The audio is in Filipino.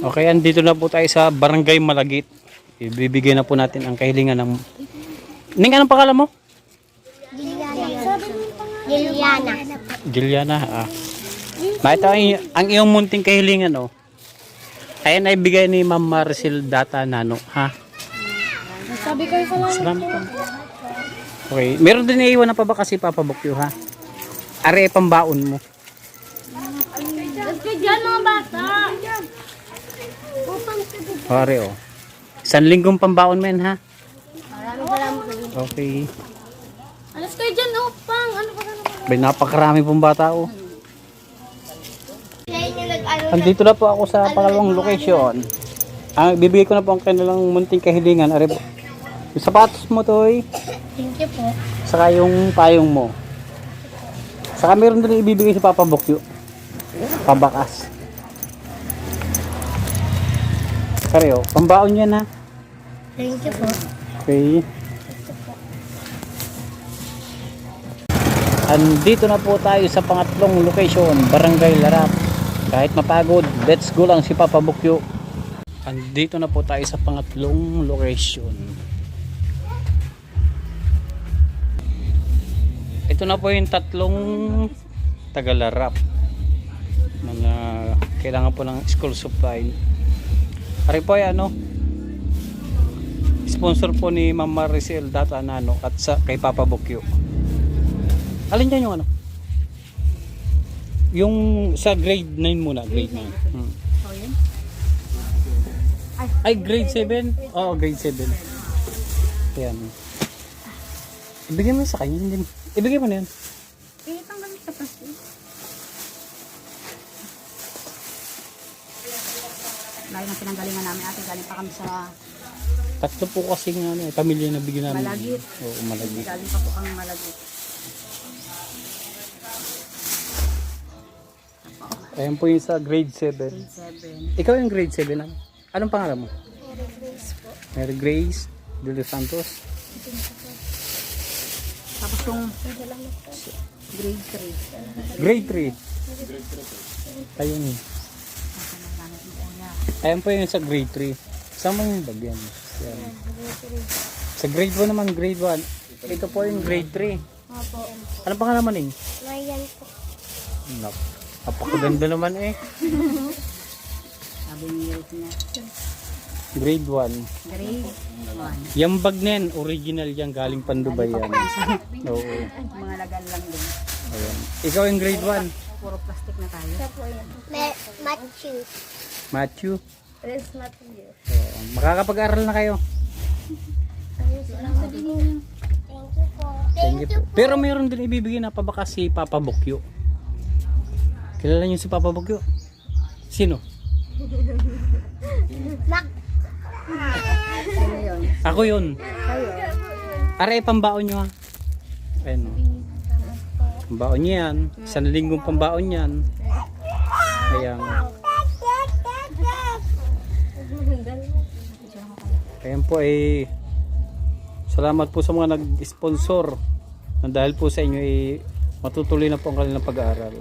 Okay, andito na po tayo sa Barangay Malagit. Ibibigay na po natin ang kahilingan ng... Ning, anong pangalan mo? Liliana. Juliana. Ito ang iyong munting kahilingan, oh. Ayan ay bigay ni Ma'am Maricel Data Nano, ha? Sabi kayo salamat. Salamat. Okay, meron din naiiwan na pa ba kasi Papa Bukyo, ha? Are pambaon mo. Let's go dyan mga bata. Pare, oh. 1 linggong pambaon men, ha? Maraming salamat. Okay. Alas kayo dyan, upang. Ano pa Bay, napakarami pong bata, oh. Andito na po ako sa pangalawang location. Bibigay ko na po ang kanilang munting kahilingan. Are po. Yung sapatos mo, Toy. Thank you po. Saka yung payong mo. Saka meron din ibibigay sa Papa Bukyo. Pabakas. Kareo, pambaon yan, ha? Thank you po. Okay. Andito na po tayo sa pangatlong location, Barangay Larap. Kahit mapagod, let's go lang si Papa Bukyo. Andito na po tayo sa pangatlong location. Ito na po yung tatlong Tagalarap. Mga kailangan po ng school supply. Ari po ay ano, sponsor po ni Ma'am Maricel Data Nano at kay Papa Bukyo. Alin dyan yung ano? Yung sa grade 9 muna, grade 9. Ay, grade 7? Oo, grade 7. Ayan. Ibigay mo sa kanya. Hindi. Ibigay mo na yan. Tanggal sa plastic. Layo ng pinanggalingan namin ate, galing pa kami sa Tatlo po kasi nga ano, pamilya na bigyan namin. Malagit. Oo, Malagit. Galing pa po kami Malagit. Ayan po yung sa grade 7. Grade 7. Ikaw yung grade 7 ano? Anong pangalan mo? Mary Grace po. Mary Grace de los Santos. Tapos yung grade 3. Grade 3. Ayun. Ayan po yung sa grade 3. Saan mo yung bag yan? Yan. Sa grade 1 naman, grade 1. Ito po yung grade 3. Opo. Anong pangalan mo ning? Mayan po. Napakaganda naman eh. Sabi ni Ruth niya. Grade 1. Grade 1. Yung bag na yan, original yan, galing Pandubay yan. Oo. Mga lagan lang din. Ayan. Ikaw yung grade 1. Puro plastic na tayo. Matthew. Matthew. Prince Matthew. Makakapag-aral na kayo. Thank you po. Thank you po. Pero mayroon din ibibigay na pabakas si Papa Bukyo. Kilala niyo si Papa Bukyo? Sino? Ano yun? Ako yun. Kayo. Aray, pambaon nyo ha. Ayan. Pambaon niya yan. 1 linggong pambaon yan. Ayan. Ayan po eh. Salamat po sa mga nag-sponsor. Dahil po sa inyo eh, matutuloy na po ang kanilang pag-aaral.